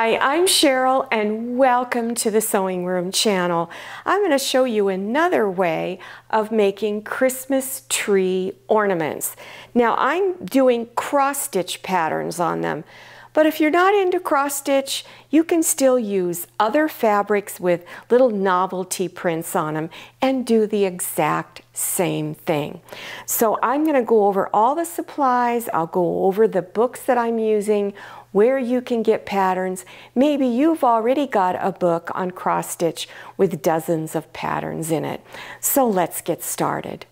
Hi, I'm Cheryl and welcome to the Sewing Room channel. I'm going to show you another way of making Christmas tree ornaments. Now I'm doing cross-stitch patterns on them, but if you're not into cross-stitch, you can still use other fabrics with little novelty prints on them and do the exact same thing. So I'm going to go over all the supplies. I'll go over the books that I'm using, where you can get patterns. Maybe you've already got a book on cross-stitch with dozens of patterns in it. So let's get started.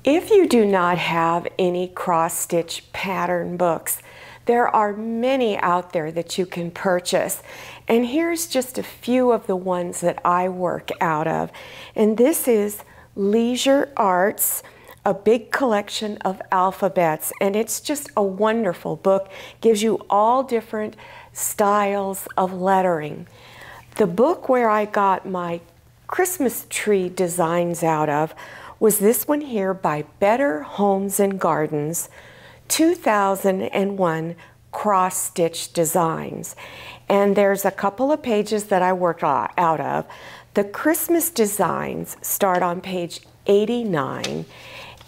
If you do not have any cross-stitch pattern books, there are many out there that you can purchase. And here's just a few of the ones that I work out of. And this is Leisure Arts, a big collection of alphabets, and it's just a wonderful book. Gives you all different styles of lettering. The book where I got my Christmas tree designs out of was this one here by Better Homes and Gardens, 2001 cross-stitch designs. And there's a couple of pages that I worked out of. The Christmas designs start on page 89.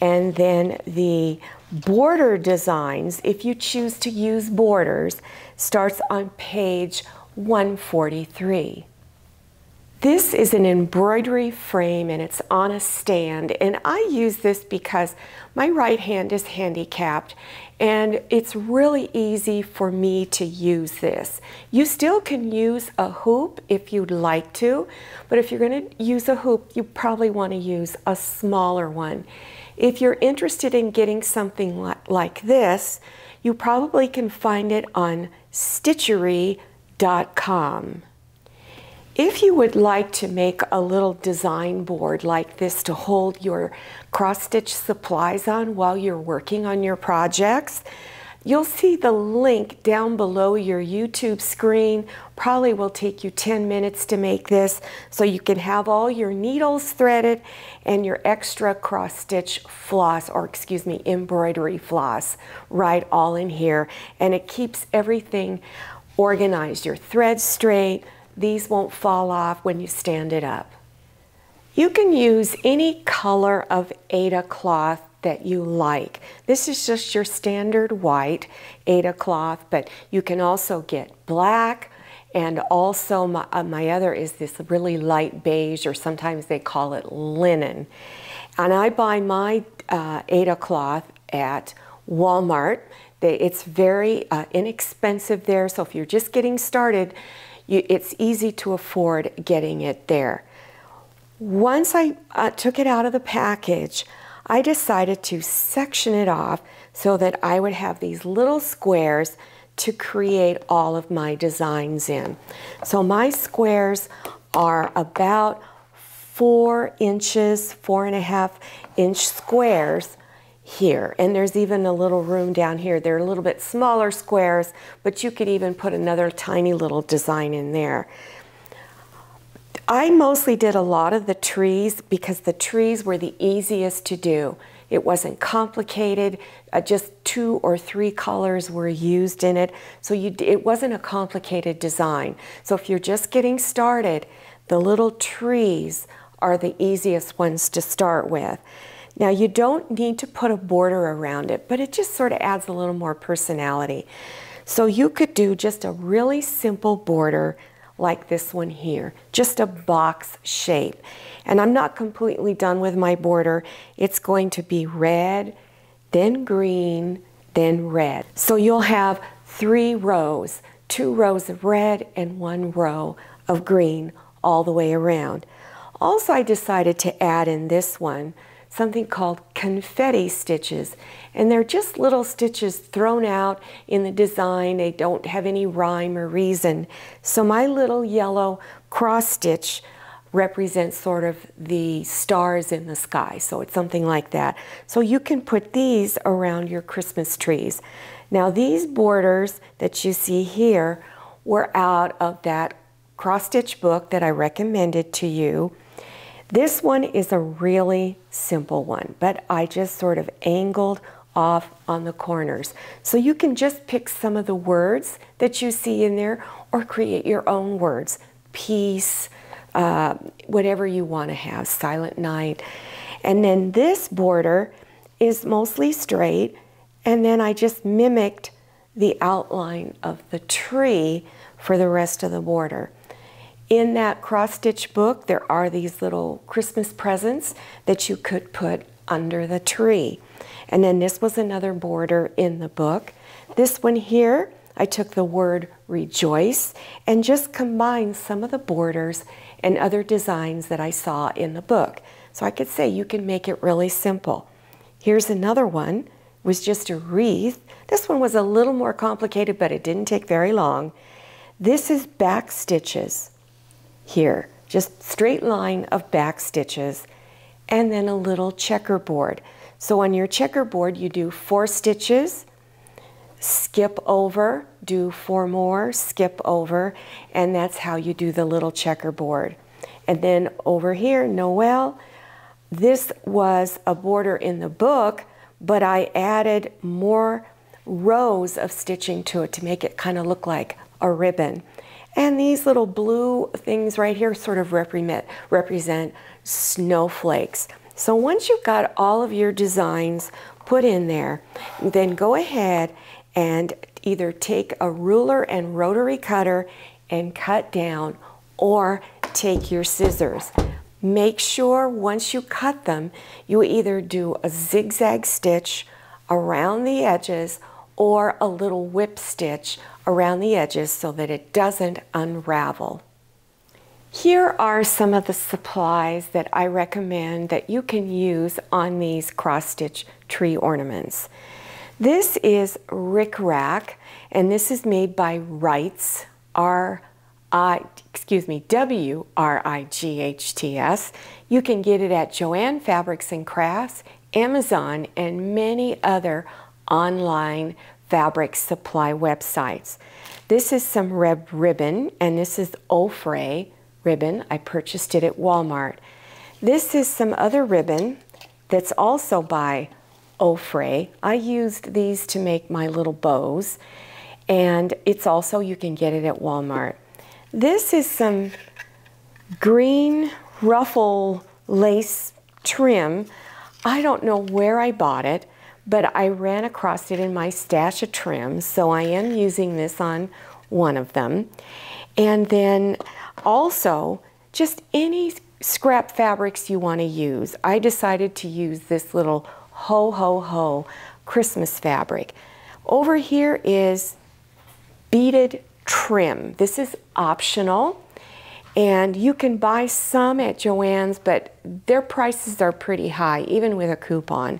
And then the border designs, if you choose to use borders, starts on page 143. This is an embroidery frame and it's on a stand, and I use this because my right hand is handicapped and it's really easy for me to use this. You still can use a hoop if you'd like to, but if you're going to use a hoop, you probably want to use a smaller one. If you're interested in getting something like this, you probably can find it on Stitchery.com. If you would like to make a little design board like this to hold your cross-stitch supplies on while you're working on your projects, you'll see the link down below your YouTube screen. Probably will take you 10 minutes to make this, so you can have all your needles threaded and your extra cross-stitch floss, or excuse me, embroidery floss, right all in here. And it keeps everything organized. Your threads straight. These won't fall off when you stand it up. You can use any color of Aida cloth that you like. This is just your standard white Aida cloth, but you can also get black, and also my other is this really light beige, or sometimes they call it linen. And I buy my Aida cloth at Walmart. It's very inexpensive there, so if you're just getting started, it's easy to afford getting it there. Once I took it out of the package, I decided to section it off so that I would have these little squares to create all of my designs in. So my squares are about 4 inches, 4.5 inch squares here, and there's even a little room down here. They're a little bit smaller squares, but you could even put another tiny little design in there. I mostly did a lot of the trees because the trees were the easiest to do. It wasn't complicated, just 2 or 3 colors were used in it, so it wasn't a complicated design. So if you're just getting started, the little trees are the easiest ones to start with. Now, you don't need to put a border around it, but it just sort of adds a little more personality. So you could do just a really simple border like this one here, just a box shape. And I'm not completely done with my border. It's going to be red, then green, then red. So you'll have 3 rows, 2 rows of red and 1 row of green all the way around. Also, I decided to add in this one something called Confetti Stitches, and they're just little stitches thrown out in the design. They don't have any rhyme or reason. So my little yellow cross stitch represents sort of the stars in the sky, so it's something like that. So you can put these around your Christmas trees. Now these borders that you see here were out of that cross stitch book that I recommended to you. This one is a really simple one, but I just sort of angled off on the corners. So you can just pick some of the words that you see in there or create your own words. Peace, whatever you want to have, silent night. And then this border is mostly straight, and then I just mimicked the outline of the tree for the rest of the border. In that cross-stitch book, there are these little Christmas presents that you could put under the tree. And then this was another border in the book. This one here, I took the word rejoice and just combined some of the borders and other designs that I saw in the book. So I could say you can make it really simple. Here's another one, was just a wreath. This one was a little more complicated, but it didn't take very long. This is back stitches here, just straight line of back stitches, and then a little checkerboard. So on your checkerboard, you do 4 stitches, skip over, do 4 more, skip over, and that's how you do the little checkerboard. And then over here, Noel, this was a border in the book, but I added more rows of stitching to it to make it kind of look like a ribbon. And these little blue things right here sort of represent snowflakes. So once you've got all of your designs put in there, then go ahead and either take a ruler and rotary cutter and cut down, or take your scissors. Make sure once you cut them, you either do a zigzag stitch around the edges or a little whip stitch around the edges so that it doesn't unravel. Here are some of the supplies that I recommend that you can use on these cross-stitch tree ornaments. This is Rick Rack, and this is made by Wrights, W-R-I-G-H-T-S. You can get it at Joann Fabrics and Crafts, Amazon, and many other online fabric supply websites. This is some red ribbon, and this is Ofray ribbon. I purchased it at Walmart. This is some other ribbon that's also by Ofray. I used these to make my little bows, and it's also, you can get it at Walmart. This is some green ruffle lace trim. I don't know where I bought it, but I ran across it in my stash of trims, so I am using this on one of them. And then also, just any scrap fabrics you want to use. I decided to use this little ho ho ho Christmas fabric. Over here is Beaded Trim. This is optional, and you can buy some at Joann's, but their prices are pretty high, even with a coupon.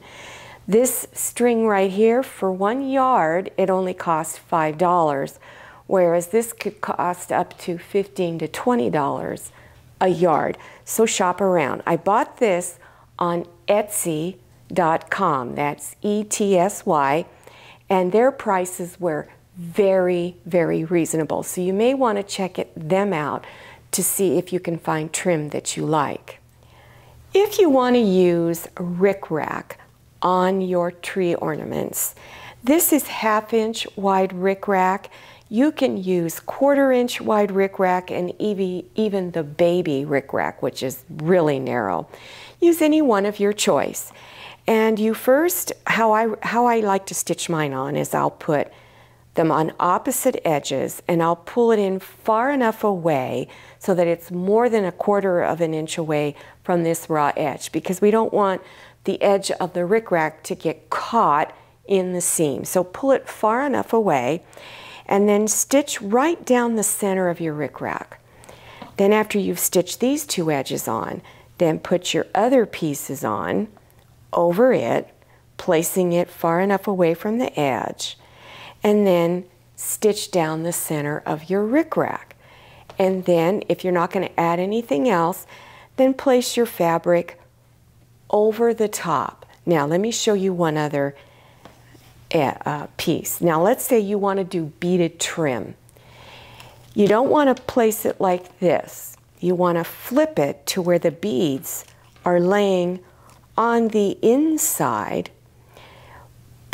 This string right here, for 1 yard, it only costs $5, whereas this could cost up to $15 to $20 a yard. So shop around. I bought this on Etsy.com, that's E-T-S-Y, and their prices were very, very reasonable. So you may want to check them out to see if you can find trim that you like. If you want to use Rick Rack on your tree ornaments, this is 1/2-inch wide Rick Rack. You can use 1/4-inch wide Rick Rack and even the baby Rick Rack, which is really narrow. Use any one of your choice. And you first, how I like to stitch mine on is I'll put them on opposite edges, and I'll pull it in far enough away so that it's more than 1/4 of an inch away from this raw edge, because we don't want the edge of the Rick Rack to get caught in the seam. So pull it far enough away, and then stitch right down the center of your Rick Rack. Then after you've stitched these 2 edges on, then put your other pieces on over it, placing it far enough away from the edge, and then stitch down the center of your Rick Rack. And then, if you're not going to add anything else, then place your fabric over the top. Now, let me show you one other piece. Now, let's say you want to do beaded trim. You don't want to place it like this. You want to flip it to where the beads are laying on the inside,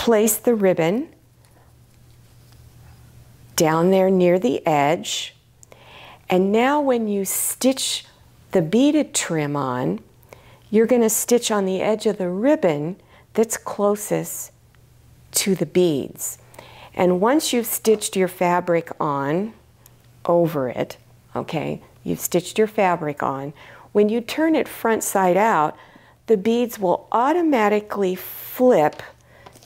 place the ribbon down there near the edge. And now when you stitch the beaded trim on, you're going to stitch on the edge of the ribbon that's closest to the beads. And once you've stitched your fabric on over it, okay, you've stitched your fabric on, when you turn it front side out, the beads will automatically flip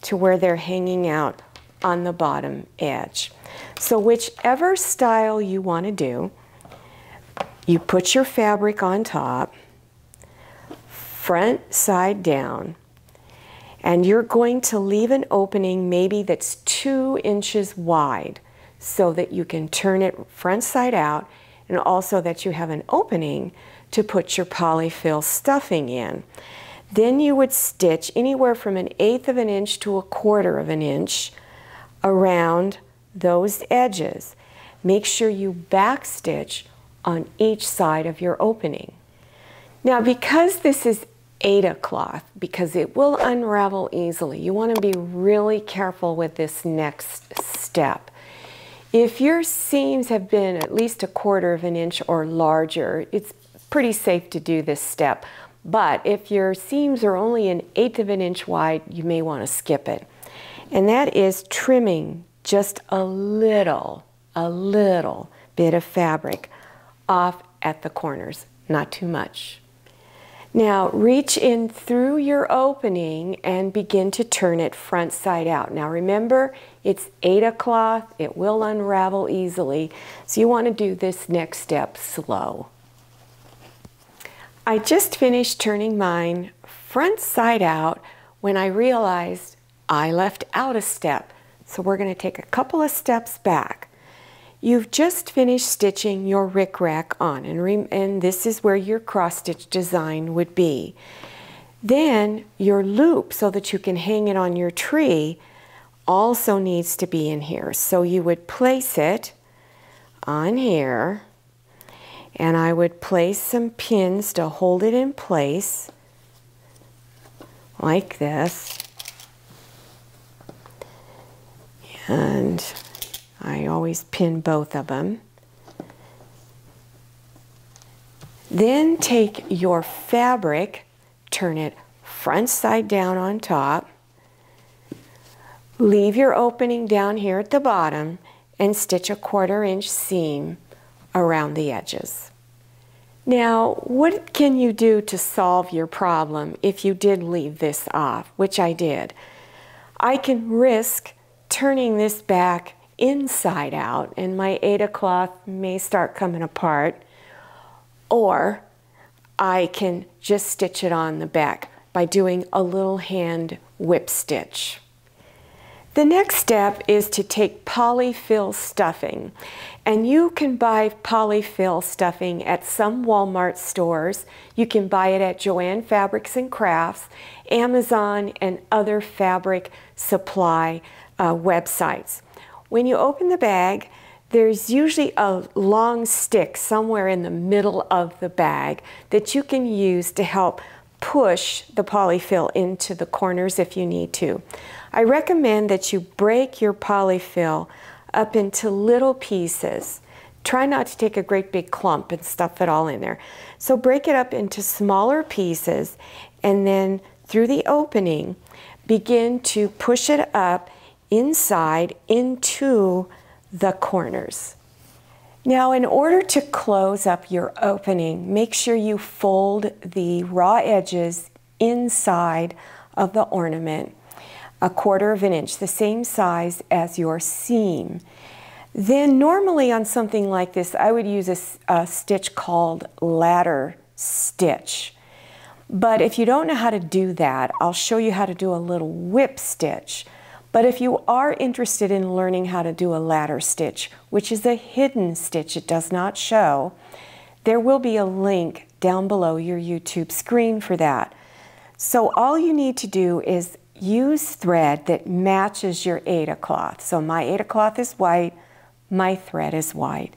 to where they're hanging out on the bottom edge. So whichever style you want to do, you put your fabric on top, front side down, and you're going to leave an opening maybe that's 2 inches wide so that you can turn it front side out, and also that you have an opening to put your polyfill stuffing in. Then you would stitch anywhere from 1/8 of an inch to 1/4 of an inch around those edges. Make sure you backstitch on each side of your opening. Now, because this is Aida cloth, because it will unravel easily, you want to be really careful with this next step. If your seams have been at least 1/4 of an inch or larger, it's pretty safe to do this step. But if your seams are only 1/8 of an inch wide, you may want to skip it. And that is trimming just a little bit of fabric off at the corners, not too much. Now reach in through your opening and begin to turn it front side out. Now remember, it's Aida cloth, it will unravel easily, so you want to do this next step slow. I just finished turning mine front side out when I realized I left out a step. So we're going to take a couple of steps back. You've just finished stitching your rickrack on, and this is where your cross-stitch design would be. Then your loop, so that you can hang it on your tree, also needs to be in here. So you would place it on here, and I would place some pins to hold it in place, like this. And I always pin both of them. Then take your fabric, turn it front side down on top, leave your opening down here at the bottom, and stitch a 1/4 inch seam around the edges. Now, what can you do to solve your problem if you did leave this off, which I did? I can risk turning this back inside out, and my Aida cloth may start coming apart, or I can just stitch it on the back by doing a little hand whip stitch. The next step is to take polyfill stuffing, and you can buy polyfill stuffing at some Walmart stores. You can buy it at Joann Fabrics and Crafts, Amazon, and other fabric supply websites. When you open the bag, there's usually a long stick somewhere in the middle of the bag that you can use to help push the polyfill into the corners if you need to. I recommend that you break your polyfill up into little pieces. Try not to take a great big clump and stuff it all in there. So break it up into smaller pieces, and then through the opening, begin to push it up inside into the corners. Now, in order to close up your opening, make sure you fold the raw edges inside of the ornament 1/4 of an inch, the same size as your seam. Then normally on something like this, I would use a stitch called ladder stitch. But if you don't know how to do that, I'll show you how to do a little whip stitch. But if you are interested in learning how to do a ladder stitch, which is a hidden stitch, it does not show, there will be a link down below your YouTube screen for that. So all you need to do is use thread that matches your Aida cloth. So my Aida cloth is white, my thread is white.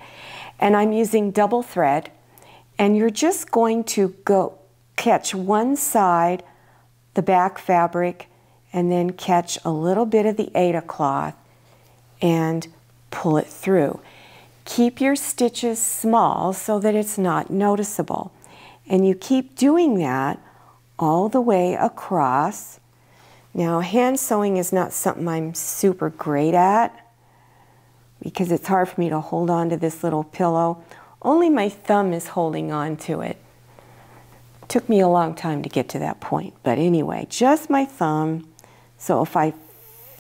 And I'm using double thread, and you're just going to go catch one side, the back fabric, and then catch a little bit of the Aida cloth and pull it through. Keep your stitches small so that it's not noticeable. And you keep doing that all the way across. Now, hand sewing is not something I'm super great at because it's hard for me to hold on to this little pillow. Only my thumb is holding on to it. Took me a long time to get to that point, but anyway, just my thumb. So if I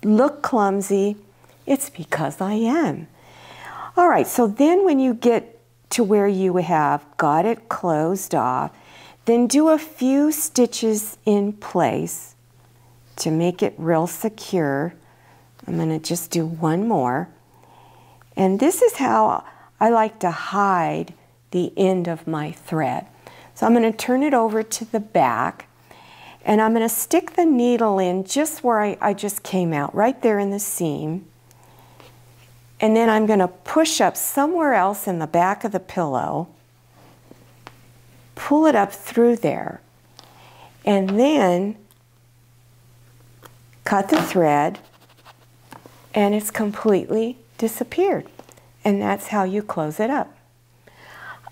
look clumsy, it's because I am. All right, so then when you get to where you have got it closed off, then do a few stitches in place to make it real secure. I'm going to just do one more. And this is how I like to hide the end of my thread. So I'm going to turn it over to the back, and I'm going to stick the needle in just where I just came out, right there in the seam. And then I'm going to push up somewhere else in the back of the pillow, pull it up through there, and then cut the thread, and it's completely disappeared. And that's how you close it up.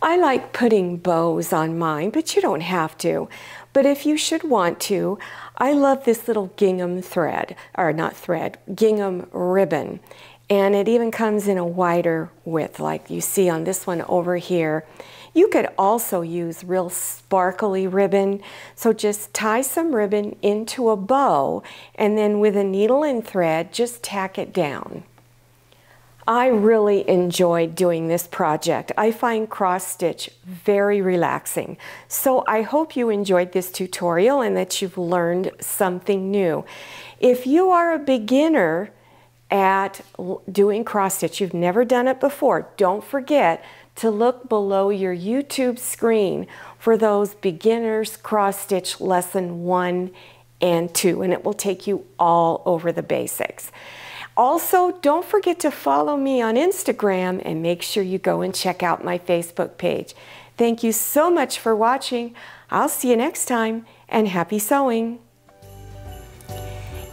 I like putting bows on mine, but you don't have to. But if you should want to, I love this little gingham thread, or not thread, gingham ribbon. And it even comes in a wider width like you see on this one over here. You could also use real sparkly ribbon. So just tie some ribbon into a bow, and then with a needle and thread, just tack it down. I really enjoyed doing this project. I find cross stitch very relaxing. So I hope you enjoyed this tutorial and that you've learned something new. If you are a beginner at doing cross stitch, you've never done it before, don't forget to look below your YouTube screen for those beginners cross stitch lesson 1 and 2, and it will take you all over the basics. Also, don't forget to follow me on Instagram and make sure you go and check out my Facebook page. Thank you so much for watching. I'll see you next time, and happy sewing.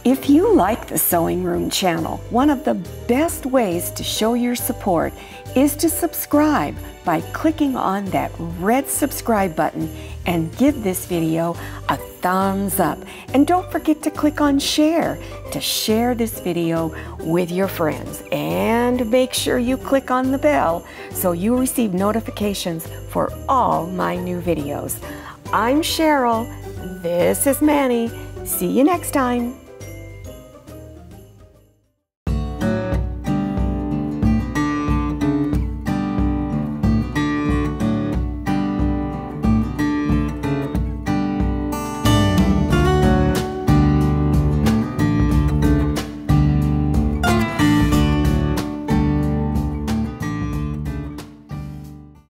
If you like the Sewing Room channel, one of the best ways to show your support is to subscribe by clicking on that red subscribe button and give this video a thumbs up. And don't forget to click on share to share this video with your friends. And make sure you click on the bell so you receive notifications for all my new videos. I'm Cheryl. This is Manny. See you next time.